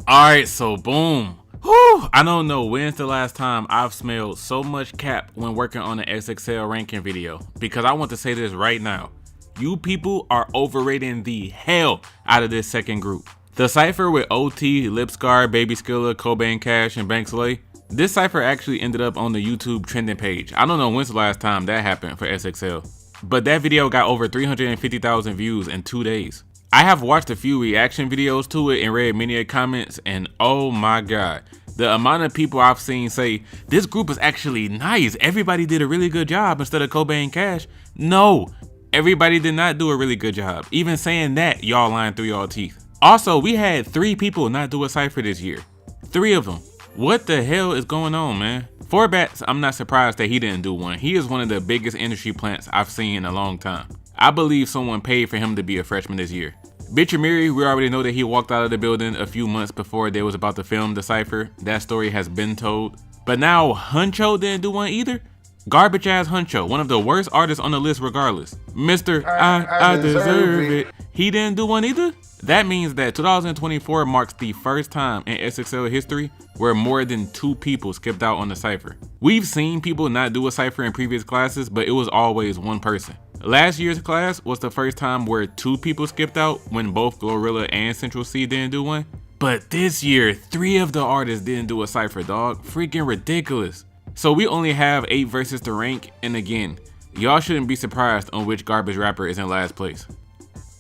Alright, so boom. Whew, I don't know when's the last time I've smelled so much cap when working on an XXL ranking video, because I want to say this right now. You people are overrating the hell out of this second group. The Cypher with OT, Lipscar, Baby Skilla, Cobain Cash, and Bankz. This Cypher actually ended up on the YouTube trending page. I don't know when's the last time that happened for XXL, but that video got over 350,000 views in 2 days. I have watched a few reaction videos to it and read many comments, and oh my god, the amount of people I've seen say, this group is actually nice, everybody did a really good job instead of Cobain Cash. No, everybody did not do a really good job. Even saying that, y'all lying through y'all teeth. Also, we had 3 people not do a Cypher this year. 3 of them. What the hell is going on, man? For Bats, I'm not surprised that he didn't do one. He is one of the biggest industry plants I've seen in a long time. I believe someone paid for him to be a freshman this year. Bitch Amiri, we already know that he walked out of the building a few months before they was about to film the Cypher. That story has been told. But now Huncho didn't do one either? Garbage ass Huncho, one of the worst artists on the list regardless. Mr. I deserve it. He didn't do one either? That means that 2024 marks the first time in XXL history where more than 2 people skipped out on the Cypher. We've seen people not do a Cypher in previous classes, but it was always one person. Last year's class was the first time where 2 people skipped out when both Glorilla and Central C didn't do one. But this year, 3 of the artists didn't do a Cypher, dog. Freaking ridiculous. So we only have 8 verses to rank, and again, y'all shouldn't be surprised on which garbage rapper is in last place.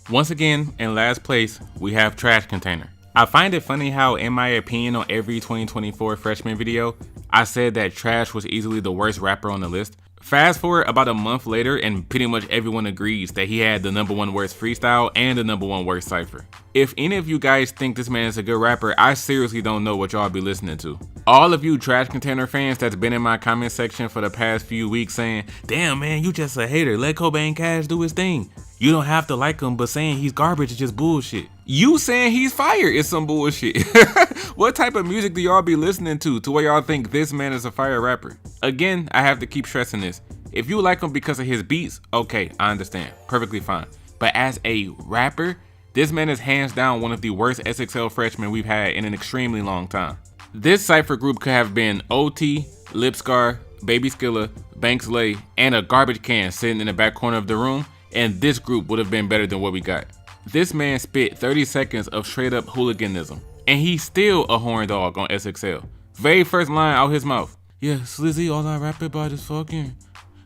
Once again, in last place, we have Trash Container. I find it funny how, in my opinion, on every 2024 freshman video, I said that Trash was easily the worst rapper on the list. Fast forward about a month later and pretty much everyone agrees that he had the #1 worst freestyle and the #1 worst Cypher. If any of you guys think this man is a good rapper, I seriously don't know what y'all be listening to. All of you Trash Container fans that's been in my comment section for the past few weeks saying, damn man, you just a hater, let Cobain Cash do his thing. You don't have to like him, but saying he's garbage is just bullshit. You saying he's fire is some bullshit. What type of music do y'all be listening to where y'all think this man is a fire rapper? Again, I have to keep stressing this. If you like him because of his beats, okay, I understand, perfectly fine. But as a rapper, this man is hands down one of the worst XXL freshmen we've had in an extremely long time. This Cypher group could have been OT, Lipscar, Baby Skilla, Bankz, and a garbage can sitting in the back corner of the room, and this group would have been better than what we got. This man spit 30 seconds of straight up hooliganism, and he's still a horn dog on XXL. Very first line out his mouth. Yeah, Slizzy, all I rap about is fucking,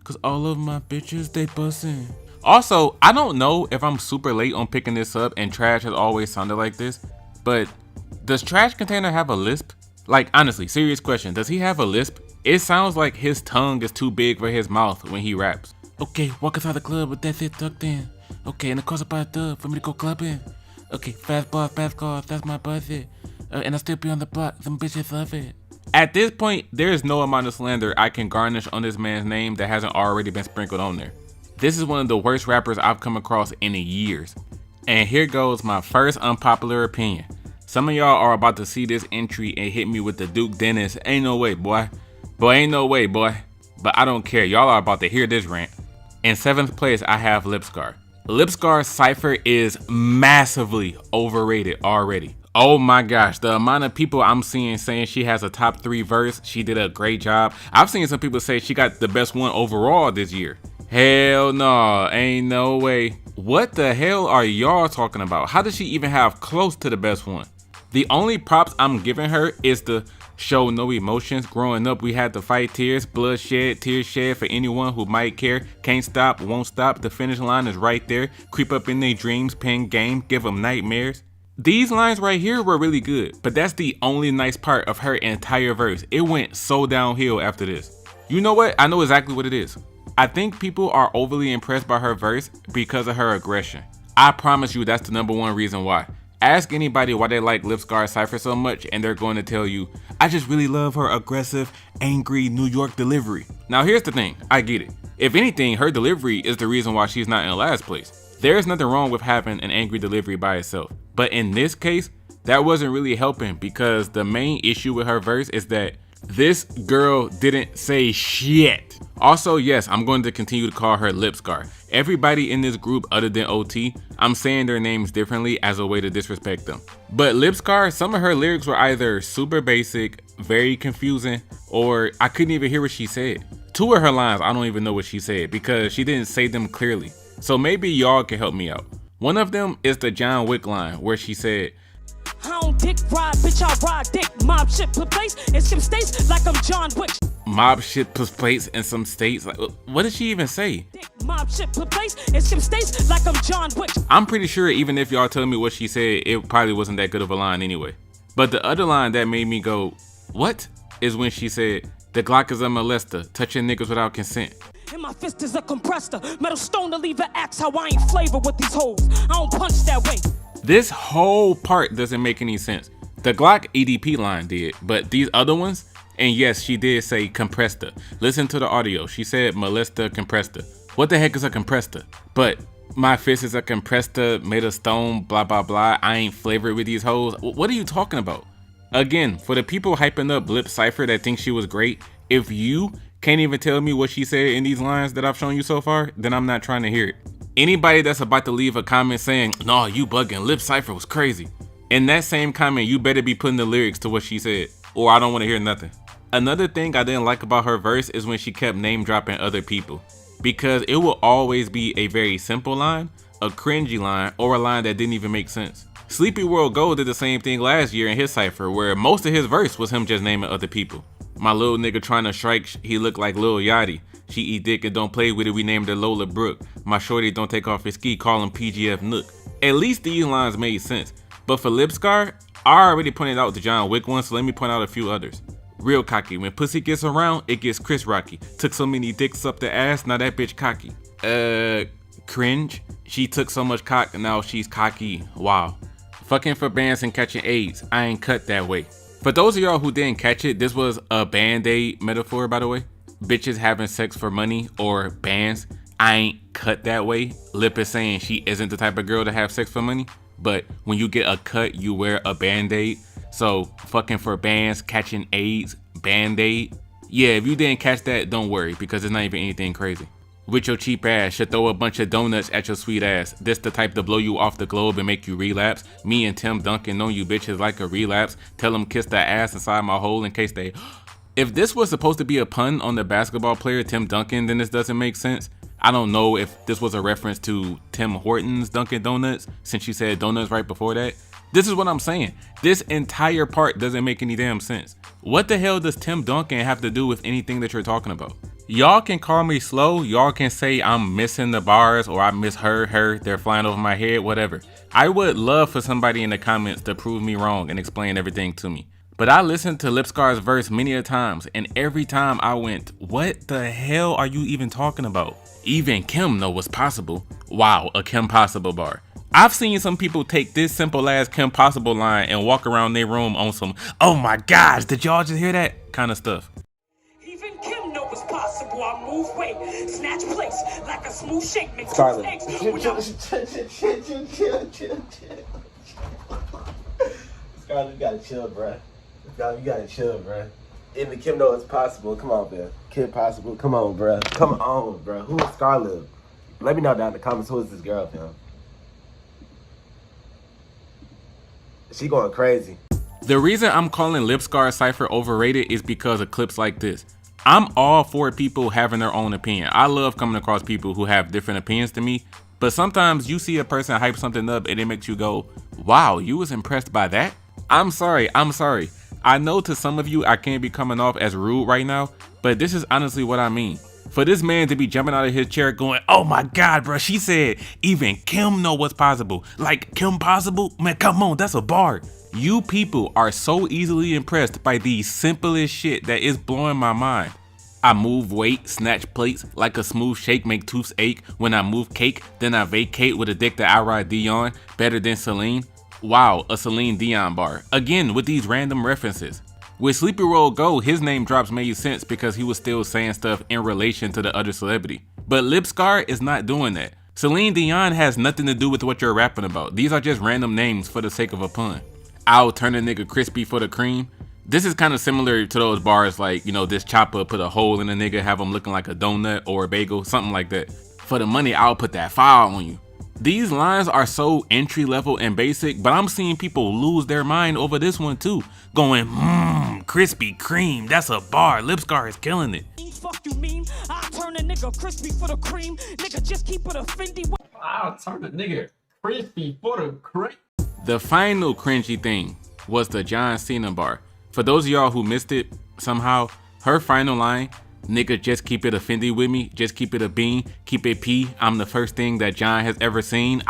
cause all of my bitches, they bussin'. Also, I don't know if I'm super late on picking this up and Trash has always sounded like this, but does Trash Container have a lisp? Like honestly, serious question, does he have a lisp? It sounds like his tongue is too big for his mouth when he raps. Okay, walk inside the club with that shit tucked in. Okay, and it costs about a dub for me to go clubbing. Okay, fast bars, fast cars, that's my budget. And I still be on the block, them bitches love it. At this point, there is no amount of slander I can garnish on this man's name that hasn't already been sprinkled on there. This is one of the worst rappers I've come across in years. And here goes my first unpopular opinion. Some of y'all are about to see this entry and hit me with the Duke Dennis, ain't no way, boy. Boy, ain't no way, boy. But I don't care, y'all are about to hear this rant. In 7th place, I have Lipscar. Lipscar's Cypher is massively overrated already. Oh my gosh, the amount of people I'm seeing saying she has a top 3 verse, she did a great job. I've seen some people say she got the best one overall this year. Hell no, ain't no way. What the hell are y'all talking about? How does she even have close to the best one? The only props I'm giving her is the show no emotions. Growing up, we had to fight tears, blood shed, tears shed for anyone who might care. Can't stop, won't stop, the finish line is right there. Creep up in their dreams, pen game, give them nightmares. These lines right here were really good, but that's the only nice part of her entire verse. It went so downhill after this. You know what? I know exactly what it is. I think people are overly impressed by her verse because of her aggression. I promise you that's the #1 reason why. Ask anybody why they like Lipscar Cypher so much and they're going to tell you, I just really love her aggressive, angry New York delivery. Now here's the thing, I get it. If anything, her delivery is the reason why she's not in last place. There's nothing wrong with having an angry delivery by itself. But in this case, that wasn't really helping because the main issue with her verse is that this girl didn't say shit. Also, yes, I'm going to continue to call her Lipscar. Everybody in this group other than OT, I'm saying their names differently as a way to disrespect them. But Lipscar, some of her lyrics were either super basic, very confusing, or I couldn't even hear what she said. Two of her lines, I don't even know what she said because she didn't say them clearly. So maybe y'all can help me out. One of them is the John Wick line where she said, I don't dick ride, bitch, I ride dick. Mob shit put place in some states like I'm John Wick. Mob shit put place in some states? Like, what did she even say? Mob shit put place in some states like I'm John Wick. I'm pretty sure even if y'all tell me what she said, it probably wasn't that good of a line anyway. But the other line that made me go, what? Is when she said, the Glock is a molester, touching niggas without consent. And my fist is a compressor, metal stone to leave an axe, how I ain't flavor with these hoes. I don't punch that way. This whole part doesn't make any sense. The Glock EDP line did, but these other ones, and yes, she did say compressor. Listen to the audio. She said molester compressor. What the heck is a compressor? But my fist is a compressor made of stone, blah, blah, blah. I ain't flavored with these hoes. What are you talking about? Again, for the people hyping up Lip Cypher that think she was great, if you can't even tell me what she said in these lines that I've shown you so far, then I'm not trying to hear it. Anybody that's about to leave a comment saying, no, you bugging, Lip Cypher was crazy. In that same comment, you better be putting the lyrics to what she said, or I don't want to hear nothing. Another thing I didn't like about her verse is when she kept name dropping other people, because it will always be a very simple line, a cringy line, or a line that didn't even make sense. Sleepy World Gold did the same thing last year in his cypher, where most of his verse was him just naming other people. My little nigga trying to strike, he look like Lil Yachty. She eat dick and don't play with it, we named her Lola Brooke. My shorty don't take off his ski, call him PGF Nook. At least these lines made sense. But for Lipscar, I already pointed out the John Wick one, so let me point out a few others. Real cocky, when pussy gets around, it gets Chris Rocky. Took so many dicks up the ass, now that bitch cocky. Cringe. She took so much cock, now she's cocky. Wow. Fucking for bands and catching AIDS. I ain't cut that way. For those of y'all who didn't catch it, this was a band-aid metaphor, by the way. Bitches having sex for money, or bands. I ain't cut that way. Lip is saying she isn't the type of girl to have sex for money. But when you get a cut, you wear a band-aid. So fucking for bands, catching AIDS, band-aid. Yeah, if you didn't catch that, don't worry, because it's not even anything crazy. With your cheap ass, should throw a bunch of donuts at your sweet ass. This the type to blow you off the globe and make you relapse. Me and Tim Duncan know you bitches like a relapse. Tell them kiss the ass inside my hole in case they... If this was supposed to be a pun on the basketball player Tim Duncan, then this doesn't make sense. I don't know if this was a reference to Tim Hortons Dunkin' Donuts, since she said donuts right before that. This is what I'm saying. This entire part doesn't make any damn sense. What the hell does Tim Duncan have to do with anything that you're talking about? Y'all can call me slow, y'all can say I'm missing the bars or I misheard her, they're flying over my head, whatever. I would love for somebody in the comments to prove me wrong and explain everything to me. But I listened to Lipscar's verse many a times, and every time I went, what the hell are you even talking about? Even Kim know what's possible. Wow, a Kim Possible bar. I've seen some people take this simple ass Kim Possible line and walk around their room on some, oh my gosh, did y'all just hear that kind of stuff. Even Kim know what's possible. I move weight, snatch place like a smooth shake. Make ScarLip. ScarLip, you gotta chill, bruh. You gotta chill, bruh. Even Kim know it's possible. Come on, man. Kim Possible. Come on, bruh. Come on, bruh. Who is ScarLip? Let me know down in the comments who is this girl, fam. She going crazy. The reason I'm calling Lipscar Cypher overrated is because of clips like this. I'm all for people having their own opinion. I love coming across people who have different opinions to me, but sometimes you see a person hype something up and it makes you go, wow, you was impressed by that? I'm sorry. I know to some of you I can't be coming off as rude right now, but this is honestly what I mean. For this man to be jumping out of his chair going, oh my God, bro, she said even Kim know what's possible. Like Kim Possible? Man, come on, that's a bar. You people are so easily impressed by the simplest shit that is blowing my mind. I move weight, snatch plates, like a smooth shake, make tooths ache. When I move cake, then I vacate with a dick that I ride Dion, better than Celine. Wow, a Celine Dion bar. Again, with these random references. With Sleepy Roll Go, his name drops made sense because he was still saying stuff in relation to the other celebrity. But Lipscar is not doing that. Celine Dion has nothing to do with what you're rapping about. These are just random names for the sake of a pun. I'll turn a nigga crispy for the cream. This is kind of similar to those bars like, you know, this chopper put a hole in a nigga, have him looking like a donut or a bagel, something like that. For the money, I'll put that fire on you. These lines are so entry level and basic, but I'm seeing people lose their mind over this one too. Going, Krispy Kreme, that's a bar. Lipscar is killing it. Fuck you mean? I'll turn a nigga crispy for the cream. Nigga, just keep it a Fendi. I'll turn a nigga crispy for the cream. The final cringy thing was the John Cena bar. For those of y'all who missed it somehow, her final line, nigga, just keep it a Fendi with me, just keep it a bean, keep it P, I'm the first thing that John has ever seen.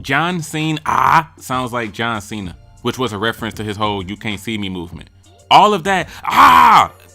John Cena, sounds like John Cena, which was a reference to his whole you can't see me movement. All of that,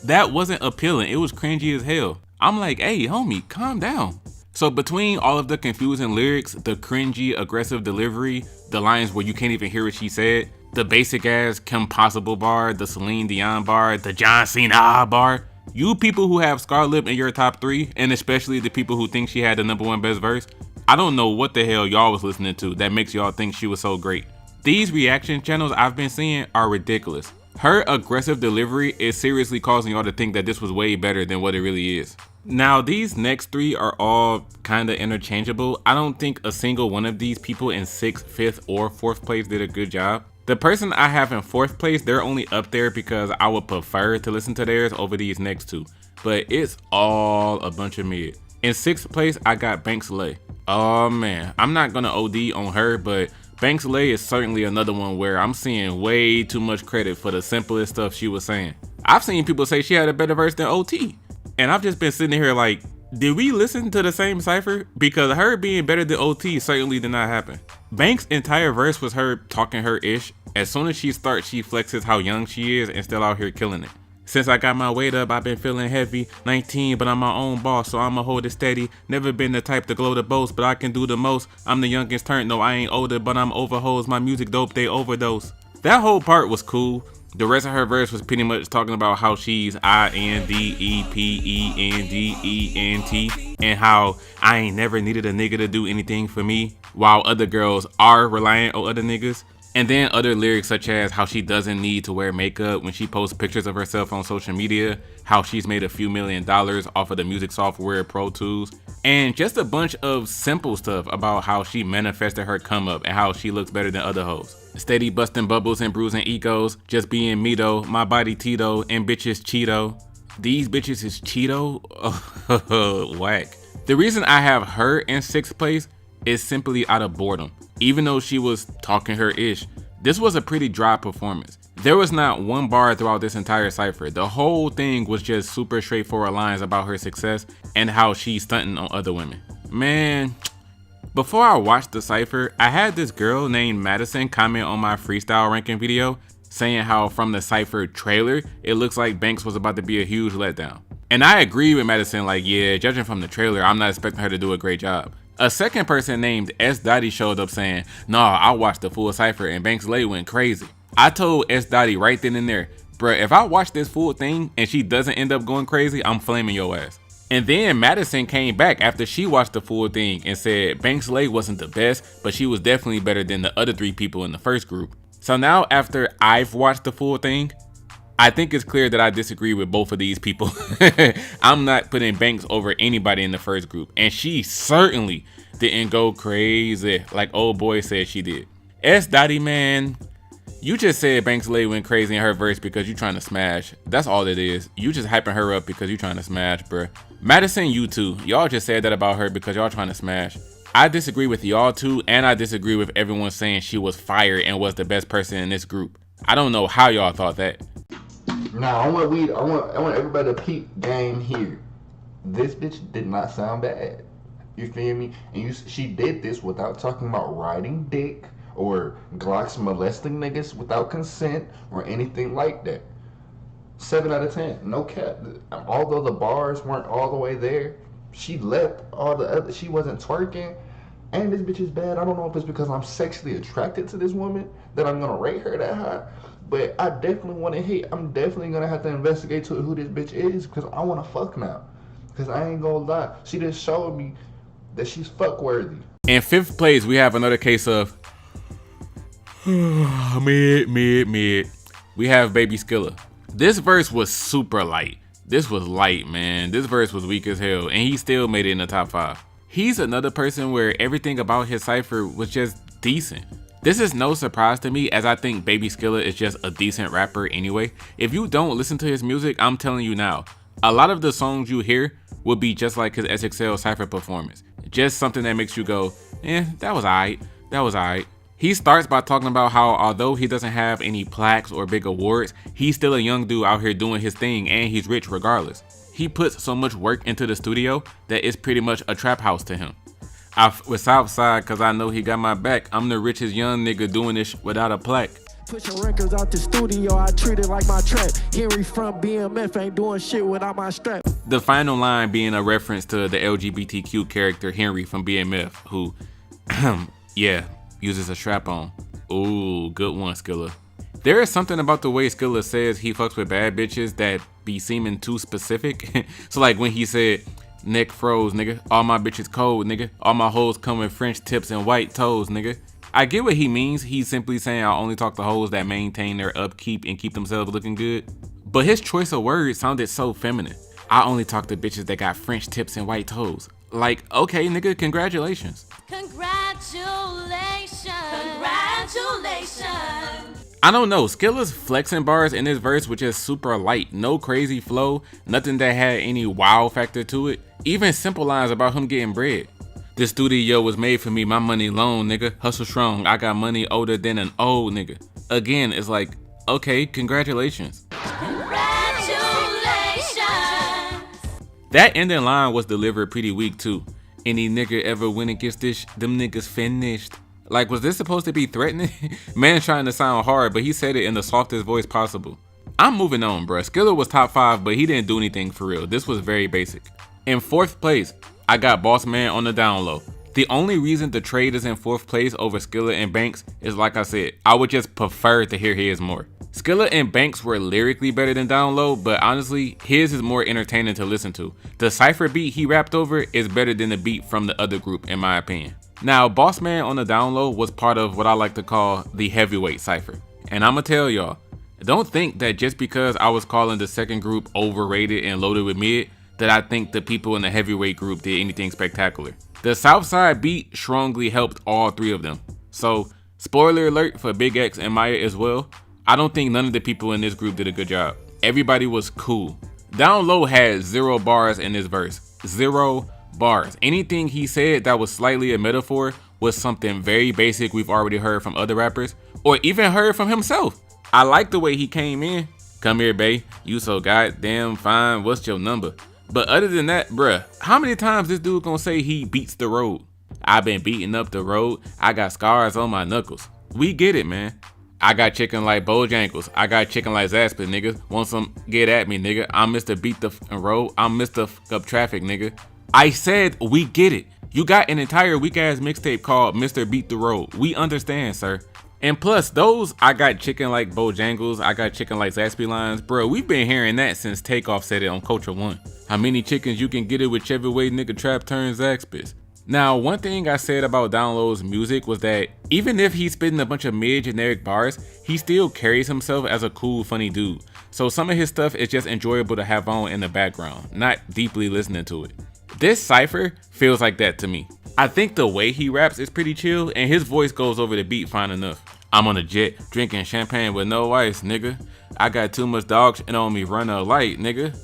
that wasn't appealing. It was cringy as hell. I'm like, hey, homie, calm down. So between all of the confusing lyrics, the cringy, aggressive delivery, the lines where you can't even hear what she said, the basic ass Kim Possible bar, the Celine Dion bar, the John Cena bar, you people who have ScarLip in your top 3, and especially the people who think she had the #1 best verse, I don't know what the hell y'all was listening to that makes y'all think she was so great. These reaction channels I've been seeing are ridiculous. Her aggressive delivery is seriously causing y'all to think that this was way better than what it really is. Now, these next 3 are all kinda interchangeable. I don't think a single one of these people in 6th, 5th, or 4th place did a good job. The person I have in 4th place, they're only up there because I would prefer to listen to theirs over these next 2. But it's all a bunch of mid. In 6th place, I got Bankz. Oh man, I'm not gonna OD on her, but Bankz is certainly another one where I'm seeing way too much credit for the simplest stuff she was saying. I've seen people say she had a better verse than OT. And I've just been sitting here like, did we listen to the same Cypher? Because her being better than OT certainly did not happen. Bank's entire verse was her talking her ish. As soon as she starts, she flexes how young she is and still out here killing it. Since I got my weight up, I've been feeling heavy. 19, but I'm my own boss, so I'ma hold it steady. Never been the type to glow the boast, but I can do the most. I'm the youngest turn, no, I ain't older, but I'm over hoes. My music dope, they overdose. That whole part was cool. The rest of her verse was pretty much talking about how she's INDEPENDENT and how I ain't never needed a nigga to do anything for me, while other girls are reliant on other niggas. And then other lyrics such as how she doesn't need to wear makeup when she posts pictures of herself on social media, how she's made a few $1 million off of the music software Pro Tools, and just a bunch of simple stuff about how she manifested her come up and how she looks better than other hoes. Steady busting bubbles and bruising egos, just being me though, my body Tito, and bitches Cheeto. These bitches is Cheeto? Whack. The reason I have her in 6th place is simply out of boredom. Even though she was talking her ish, this was a pretty dry performance. There was not one bar throughout this entire cypher. The whole thing was just super straightforward lines about her success and how she's stunting on other women. Man, before I watched the cypher, I had this girl named Madison comment on my freestyle ranking video saying how from the cypher trailer, it looks like Bankz was about to be a huge letdown. And I agree with Madison, like, yeah, judging from the trailer, I'm not expecting her to do a great job. A second person named S. Dotty showed up saying, nah, I watched the full cypher and Bankz went crazy. I told S. Dotty right then and there, bruh, if I watch this full thing and she doesn't end up going crazy, I'm flaming your ass. And then Madison came back after she watched the full thing and said Bankz wasn't the best, but she was definitely better than the other 3 people in the first group. So now after I've watched the full thing, I think it's clear that I disagree with both of these people. I'm not putting Bankz over anybody in the first group, and she certainly didn't go crazy like old boy said she did. S. Dotty, man, you just said Bankz went crazy in her verse because you trying to smash. That's all it is. You just hyping her up because you trying to smash, bruh. Madison, you too. Y'all just said that about her because y'all trying to smash. I disagree with y'all too, and I disagree with everyone saying she was fire and was the best person in this group. I don't know how y'all thought that. Now I want everybody to peep game here. This bitch did not sound bad. You feel me? And she did this without talking about riding dick or Glocks molesting niggas without consent or anything like that. 7 out of 10, no cap. Although the bars weren't all the way there, she left all the other. She wasn't twerking, and this bitch is bad. I don't know if it's because I'm sexually attracted to this woman that I'm gonna rate her that high. But I definitely want to hit. I'm definitely going to have to investigate to who this bitch is because I want to fuck now. Because I ain't going to lie. She just showed me that she's fuck worthy. In 5th place, we have another case of mid. We have Baby Skilla. This verse was super light. This was light, man. This verse was weak as hell. And he still made it in the top 5. He's another person where everything about his cypher was just decent. This is no surprise to me, as I think Baby Skilla is just a decent rapper anyway. If you don't listen to his music, I'm telling you now, a lot of the songs you hear will be just like his XXL Cypher performance. Just something that makes you go, that was alright, that was alright. He starts by talking about how although he doesn't have any plaques or big awards, he's still a young dude out here doing his thing and he's rich regardless. He puts so much work into the studio that it's pretty much a trap house to him. With Southside, cause I know he got my back. I'm the richest young nigga doing this without a plaque. Pushing records out the studio, I treat it like my trap. Henry from BMF ain't doing shit without my strap. The final line being a reference to the LGBTQ character Henry from BMF, who, yeah, uses a strap on. Ooh, good one, Skilla. There is something about the way Skilla says he fucks with bad bitches that be seeming too specific. So like when he said, neck froze, nigga. All my bitches cold, nigga. All my hoes come with French tips and white toes, nigga. I get what he means. He's simply saying I only talk to hoes that maintain their upkeep and keep themselves looking good. But his choice of words sounded so feminine. I only talk to bitches that got French tips and white toes. Like, okay, nigga, congratulations. Congratulations. Congratulations. I don't know, Skilla's flexing bars in this verse were just super light, no crazy flow, nothing that had any wow factor to it, even simple lines about him getting bread. This studio was made for me, my money loan, nigga, hustle strong, I got money older than an old nigga. Again, it's like, okay, congratulations. Congratulations. That ending line was delivered pretty weak too. Any nigga ever win against this, them niggas finished. Like, was this supposed to be threatening? Man trying to sound hard, but he said it in the softest voice possible. I'm moving on, bruh. Skilla was top 5, but he didn't do anything for real. This was very basic. In 4th place, I got BossMan on the down low. The only reason the trade is in 4th place over Skilla and Bankz is, like I said, I would just prefer to hear his more. Skilla and Bankz were lyrically better than down low, but honestly, his is more entertaining to listen to. The Cypher beat he rapped over is better than the beat from the other group, in my opinion. Now, BossMan on the down low was part of what I like to call the heavyweight Cypher. And I'ma tell y'all, don't think that just because I was calling the second group overrated and loaded with mid, that I think the people in the heavyweight group did anything spectacular. The Southside beat strongly helped all 3 of them. So, spoiler alert for Big X and Maiya as well, I don't think none of the people in this group did a good job. Everybody was cool. Down low had 0 bars in this verse. 0 bars. Anything he said that was slightly a metaphor was something very basic we've already heard from other rappers, or even heard from himself. I like the way he came in. Come here, bae. You so goddamn fine. What's your number? But other than that, bruh, how many times this dude gonna say he beats the road? I've been beating up the road. I got scars on my knuckles. We get it, man. I got chicken like Bojangles. I got chicken like Zasper, nigga. Want some? Get at me, nigga. I'm Mr. Beat the Road. I'm Mr. Fuck Up Traffic, nigga. I said we get it. You got an entire weak ass mixtape called Mr. Beat the Road. We understand, sir. And plus those I got chicken like Bojangles, I got chicken like Zaxby lines, bro, we've been hearing that since Takeoff said it on Culture 1. How many chickens you can get it whichever way nigga trap turns Zaxby's. Now, one thing I said about Down Low's music was that even if he's spitting a bunch of mid-generic bars, he still carries himself as a cool, funny dude. So some of his stuff is just enjoyable to have on in the background, not deeply listening to it. This Cypher feels like that to me. I think the way he raps is pretty chill and his voice goes over the beat fine enough. I'm on a jet, drinking champagne with no ice, nigga. I got too much dog shit on me, run a light, nigga.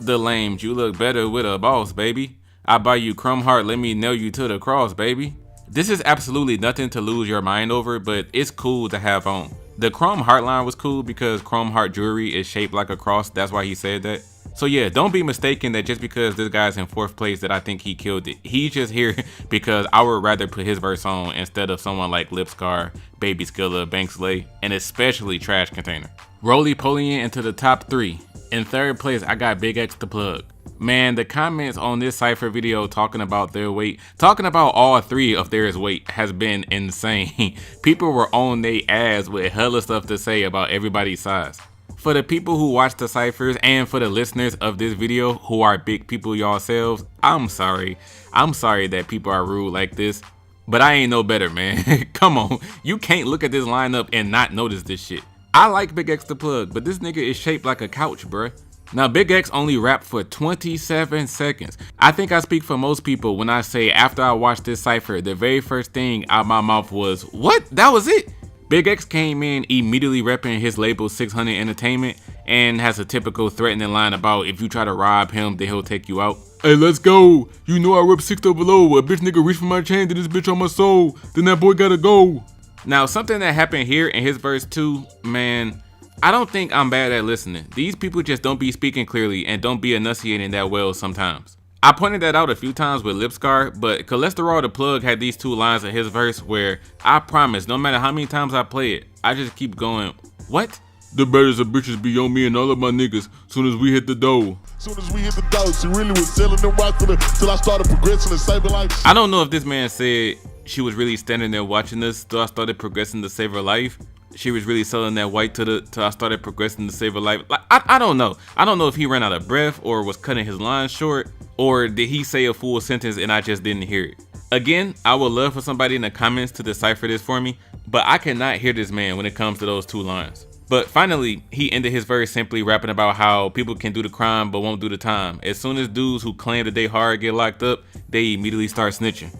The lames, you look better with a boss, baby. I buy you crumb heart, let me nail you to the cross, baby. This is absolutely nothing to lose your mind over, but it's cool to have on. The Chrome Heart line was cool because Chrome Heart jewelry is shaped like a cross, that's why he said that. So yeah, don't be mistaken that just because this guy's in 4th place that I think he killed it. He's just here because I would rather put his verse on instead of someone like Lipscar, Baby Skilla, Bankz, and especially Trash Container. Roly-polying into the top 3. In 3rd place, I got BigXthaPlug. Man, the comments on this Cypher video talking about their weight, talking about all 3 of theirs weight has been insane. People were on their ass with hella stuff to say about everybody's size. For the people who watch the Cyphers and for the listeners of this video who are big people yourselves, I'm sorry. I'm sorry that people are rude like this, but I ain't no better, man. Come on, you can't look at this lineup and not notice this shit. I like BigXthaPlug, but this nigga is shaped like a couch, bruh. Now, Big X only rapped for 27 seconds. I think I speak for most people when I say after I watched this cypher, the very first thing out my mouth was, what? That was it? Big X came in immediately repping his label 600 Entertainment and has a typical threatening line about if you try to rob him, then he'll take you out. Hey, let's go. You know I rep 6 below. A bitch nigga reach for my chain, then this bitch on my soul. Then that boy gotta go. Now, something that happened here in his verse 2, man, I don't think I'm bad at listening. These people just don't be speaking clearly and don't be enunciating that well sometimes. I pointed that out a few times with Lip Scar, but Cholesterol the Plug had these 2 lines in his verse where I promise, no matter how many times I play it, I just keep going, what? The baddest of bitches be on me and all of my niggas soon as we hit the dough. Soon as we hit the dough, she really was selling them right till I started progressing and saving life. I don't know if this man said she was really standing there watching us till I started progressing to save her life. She was really selling that white till I started progressing to save her life. Like, I don't know. I don't know if he ran out of breath or was cutting his lines short, or did he say a full sentence and I just didn't hear it. Again, I would love for somebody in the comments to decipher this for me, but I cannot hear this man when it comes to those 2 lines. But finally, he ended his verse simply rapping about how people can do the crime but won't do the time. As soon as dudes who claim that they hard get locked up, they immediately start snitching.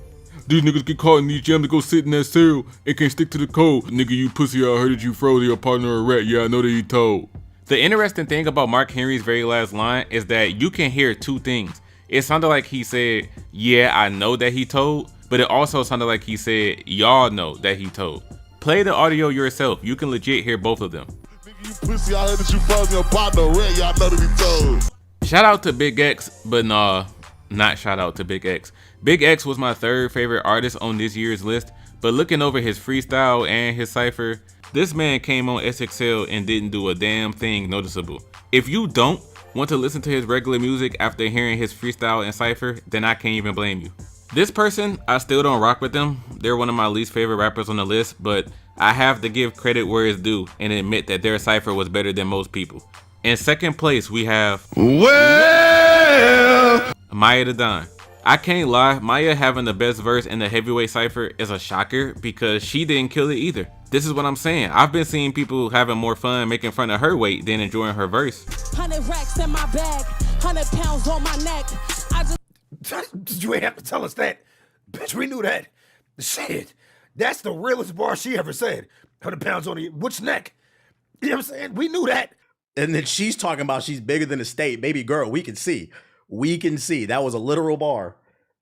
These niggas get caught in these jams to go sit in that cell and can't stick to the code. Nigga, you pussy, I heard that you froze your partner a rat. Yeah, I know that you told. The interesting thing about Mark Henry's very last line is that you can hear 2 things. It sounded like he said, yeah, I know that he told, but it also sounded like he said, y'all know that he told. Play the audio yourself. You can legit hear both of them. Nigga, you pussy, I heard that you froze your partner a rat. Yeah, I know that he told. Shout out to Big X, but nah, not shout out to Big X. Big X was my 3rd favorite artist on this year's list, but looking over his freestyle and his cypher, this man came on XXL and didn't do a damn thing noticeable. If you don't want to listen to his regular music after hearing his freestyle and cypher, then I can't even blame you. This person, I still don't rock with them. They're one of my least favorite rappers on the list, but I have to give credit where it's due and admit that their cypher was better than most people. In 2nd place, we have Maiya the Don. I can't lie, Maiya having the best verse in the heavyweight cypher is a shocker because she didn't kill it either. This is what I'm saying. I've been seeing people having more fun making fun of her weight than enjoying her verse. 100 racks in my bag, 100 pounds on my neck. You ain't have to tell us that. Bitch, we knew that. Shit, that's the realest bar she ever said. 100 pounds on which neck? You know what I'm saying? We knew that. And then she's talking about she's bigger than the state. Baby girl, we can see. We can see. That was a literal bar.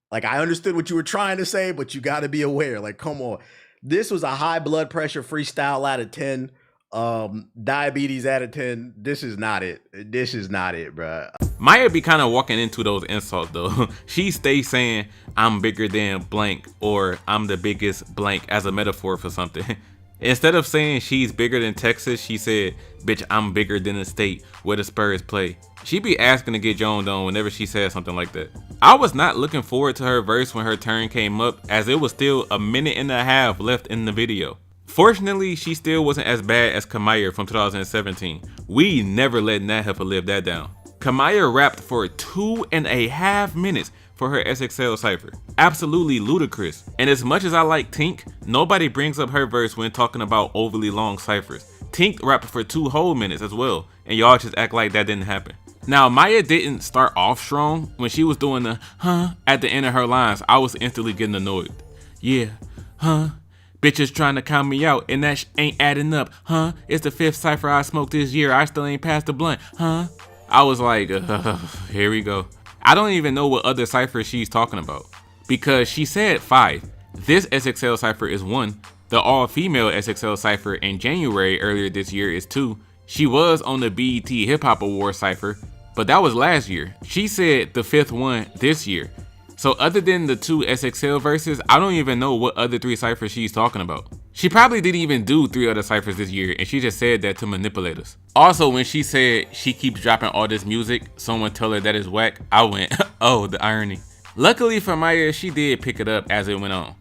Like, I understood what you were trying to say, but you got to be aware. Like, come on. This was a high blood pressure freestyle out of 10. Diabetes out of 10. This is not it. This is not it, bruh. Maiya be kind of walking into those insults though. She stays saying, I'm bigger than blank, or I'm the biggest blank as a metaphor for something. Instead of saying she's bigger than Texas, she said, bitch, I'm bigger than the state where the Spurs play. She be asking to get joned on whenever she says something like that. I was not looking forward to her verse when her turn came up, as it was still a minute and a half left in the video. Fortunately, she still wasn't as bad as Maiya from 2017. We never letting that heifer live that down. Maiya rapped for 2.5 minutes for her XXL Cypher. Absolutely ludicrous. And as much as I like Tink, nobody brings up her verse when talking about overly long ciphers. Tink rapped for 2 whole minutes as well, and y'all just act like that didn't happen. Now, Maiya didn't start off strong. When she was doing the huh at the end of her lines, I was instantly getting annoyed. Yeah, huh? Bitches trying to count me out and that ain't adding up, huh? It's the 5th cypher I smoked this year, I still ain't passed the blunt, huh? I was like, here we go. I don't even know what other cyphers she's talking about, because she said 5. This XXL Cypher is 1. The all-female XXL Cypher in January earlier this year is 2. She was on the BET Hip Hop Award Cypher, but that was last year. She said the 5th one this year. So other than the 2 XXL verses, I don't even know what other 3 ciphers she's talking about. She probably didn't even do 3 other ciphers this year, and she just said that to manipulate us. Also, when she said she keeps dropping all this music, someone tell her that is whack, I went, oh, the irony. Luckily for Maiya, she did pick it up as it went on.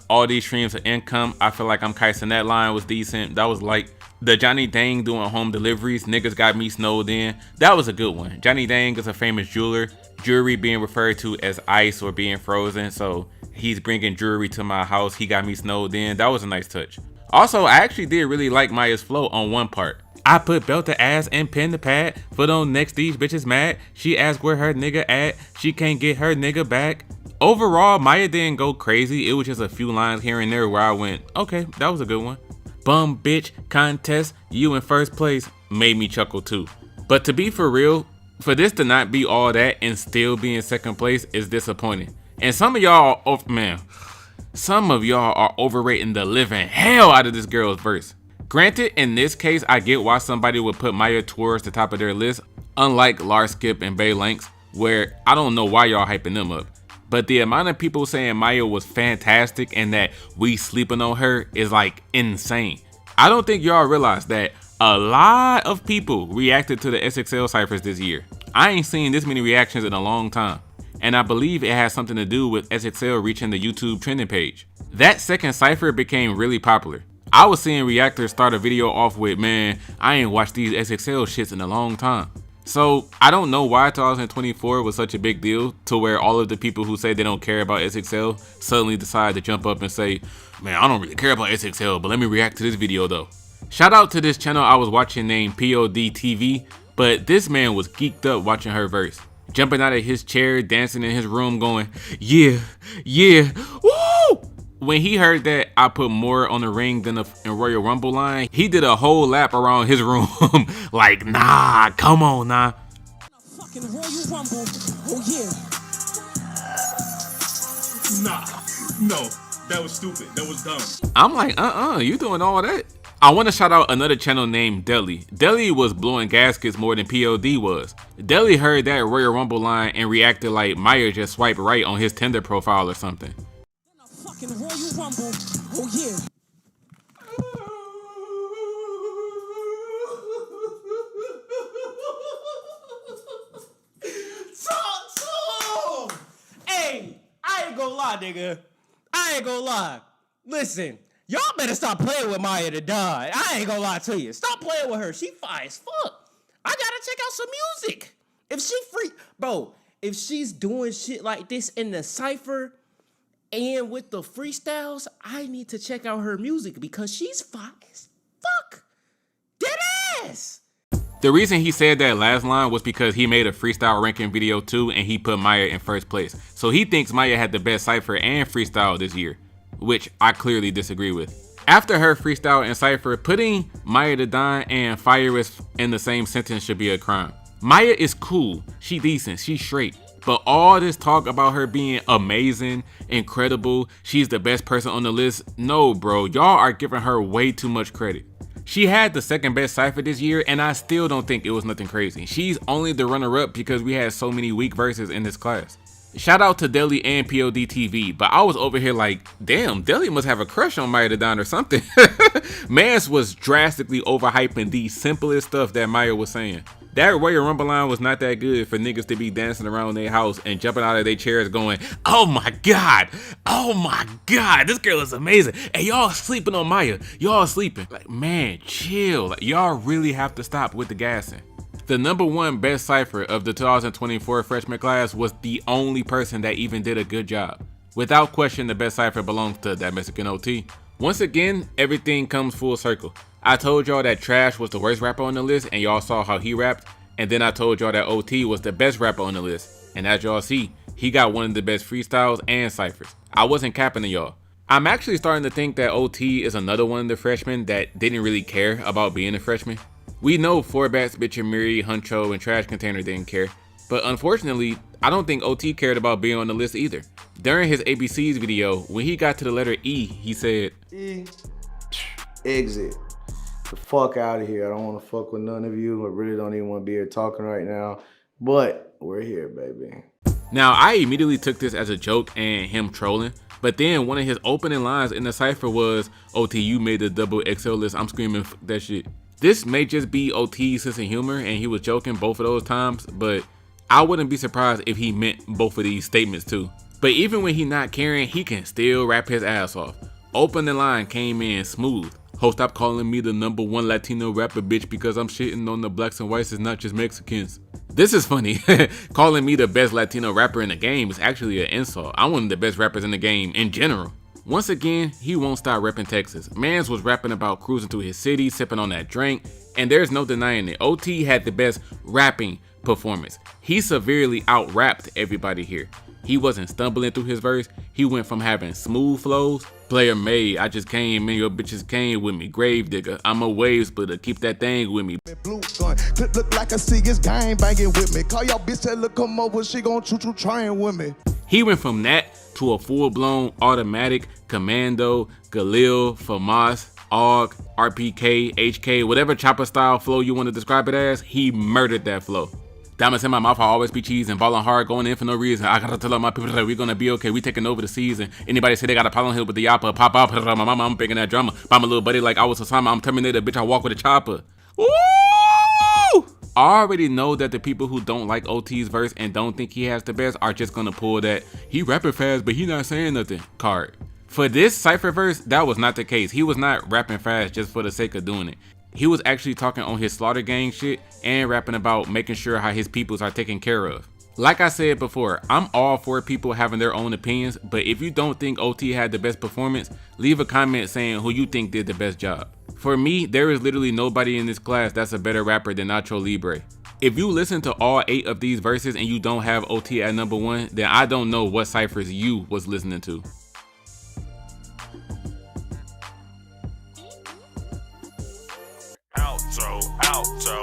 All these streams of income, I feel like I'm Kaisin, that line was decent. That was like the Johnny Dang doing home deliveries, niggas got me snowed in. That was a good one. Johnny Dang is a famous jeweler. Jewelry being referred to as ice or being frozen, so he's bringing jewelry to my house, he got me snowed in. That was a nice touch. Also, I actually did really like Maiya's flow on one part. I put belt to ass and pen to pad. Foot on next, these bitches mad. She asked where her nigga at. She can't get her nigga back. Overall, Maiya didn't go crazy. It was just a few lines here and there where I went, okay, that was a good one. Bum bitch contest, you in first place, made me chuckle too. But to be for real, for this to not be all that and still be in second place is disappointing. And some of y'all, some of y'all are overrating the living hell out of this girl's verse. Granted, in this case, I get why somebody would put Maiya towards the top of their list, unlike Skip and Bankz, where I don't know why y'all hyping them up. But the amount of people saying Maiya was fantastic and that we sleeping on her is like insane. I don't think y'all realize that a lot of people reacted to the XXL Cyphers this year. I ain't seen this many reactions in a long time. And I believe it has something to do with XXL reaching the YouTube trending page. That second Cypher became really popular. I was seeing reactors start a video off with, man, I ain't watched these XXL shits in a long time. So I don't know why 2024 was such a big deal to where all of the people who say they don't care about XXL suddenly decide to jump up and say, man, I don't really care about XXL, but let me react to this video though. Shout out to this channel I was watching named POD TV, but this man was geeked up watching her verse. Jumping out of his chair, dancing in his room going, yeah, yeah, woo! When he heard that I put more on the ring than in Royal Rumble line, he did a whole lap around his room like, nah, come on, nah. Fucking Royal Rumble, oh yeah. Nah, no, that was stupid, that was dumb. I'm like, you doing all that? I want to shout out another channel named Deli. Deli was blowing gaskets more than POD was. Deli heard that Royal Rumble line and reacted like Maiya just swiped right on his Tinder profile or something. Fucking Royal Rumble, oh yeah. Talk to him! Hey, I ain't gonna lie, nigga. I ain't gonna lie. Listen, y'all better stop playing with Maiya to die. I ain't gonna lie to you. Stop playing with her. She fine as fuck. I gotta check out some music. If she free, bro, if she's doing shit like this in the Cypher and with the freestyles, I need to check out her music because she's fine as fuck. Dead ass. The reason he said that last line was because he made a freestyle ranking video too and he put Maiya in first place. So he thinks Maiya had the best Cypher and freestyle this year, which I clearly disagree with. After her freestyle and Cypher, putting Maiya to die and Fire in the same sentence should be a crime. Maiya is cool, she decent, she's straight. But all this talk about her being amazing, incredible, she's the best person on the list, no bro, y'all are giving her way too much credit. She had the second best Cypher this year and I still don't think it was nothing crazy. She's only the runner-up because we had so many weak verses in this class. Shout out to Deli and POD TV, but I was over here like, damn, Deli must have a crush on Maiya Don or something. Mans was drastically overhyping the simplest stuff that Maiya was saying. That Royal Rumble line was not that good for niggas to be dancing around their house and jumping out of their chairs going, oh my god, this girl is amazing. And y'all sleeping on Maiya, y'all sleeping. Like, man, chill. Like, y'all really have to stop with the gassing. The #1 best Cypher of the 2024 freshman class was the only person that even did a good job. Without question, the best Cypher belongs to that Mexican OT. Once again, everything comes full circle. I told y'all that Trash was the worst rapper on the list and y'all saw how he rapped, and then I told y'all that OT was the best rapper on the list, and as y'all see, he got one of the best freestyles and Cyphers. I wasn't capping to y'all. I'm actually starting to think that OT is another one of the freshmen that didn't really care about being a freshman. We know Forbats, Bitch Amiri, Huncho, and Trash Container didn't care, but unfortunately, I don't think OT cared about being on the list either. During his ABCs video, when he got to the letter E, he said, E, exit. The fuck out of here. I don't want to fuck with none of you. I really don't even want to be here talking right now, but we're here, baby. Now, I immediately took this as a joke and him trolling, but then one of his opening lines in the Cypher was, OT, you made the XXL list, I'm screaming that shit. This may just be OT's sense of humor and he was joking both of those times, but I wouldn't be surprised if he meant both of these statements too. But even when he not caring, he can still rap his ass off. Opening line came in smooth. Ho, stop calling me the #1 Latino rapper, bitch, because I'm shitting on the blacks and whites, it's not just Mexicans. This is funny. Calling me the best Latino rapper in the game is actually an insult. I'm one of the best rappers in the game in general. Once again, he won't stop repping Texas. Mans was rapping about cruising through his city, sipping on that drink, and there's no denying it. OT had the best rapping performance. He severely out-rapped everybody here. He wasn't stumbling through his verse. He went from having smooth flows, player made, I just came and your bitches came with me, grave digger, I'm a wave splitter, keep that thing with me. Blue gun, clip look like a Seagulls gang banging with me. Call your bitch, tell her come over, she gon' choo-choo train with me. He went from that to a full-blown automatic, commando, Galil, FAMAS, AUG, RPK, HK, whatever chopper style flow you want to describe it as, he murdered that flow. Diamonds in my mouth, I always be cheesing, balling hard, going in for no reason. I gotta tell all my people that we gonna be okay, we taking over the season. Anybody say they got a problem here with the yappa, pop out, my mama, I'm bringing that drama. By my little buddy like I was Osama, I'm Terminator, bitch, I walk with a chopper. Woo! I already know that the people who don't like OT's verse and don't think he has the best are just gonna pull that, he rapping fast, but he not saying nothing card. For this Cypher verse, that was not the case. He was not rapping fast just for the sake of doing it. He was actually talking on his Slaughter Gang shit and rapping about making sure how his peoples are taken care of. Like I said before, I'm all for people having their own opinions, but if you don't think OT had the best performance, leave a comment saying who you think did the best job. For me, there is literally nobody in this class that's a better rapper than Nacho Libre. If you listen to all 8 of these verses and you don't have OT at number 1, then I don't know what ciphers you was listening to. Outro.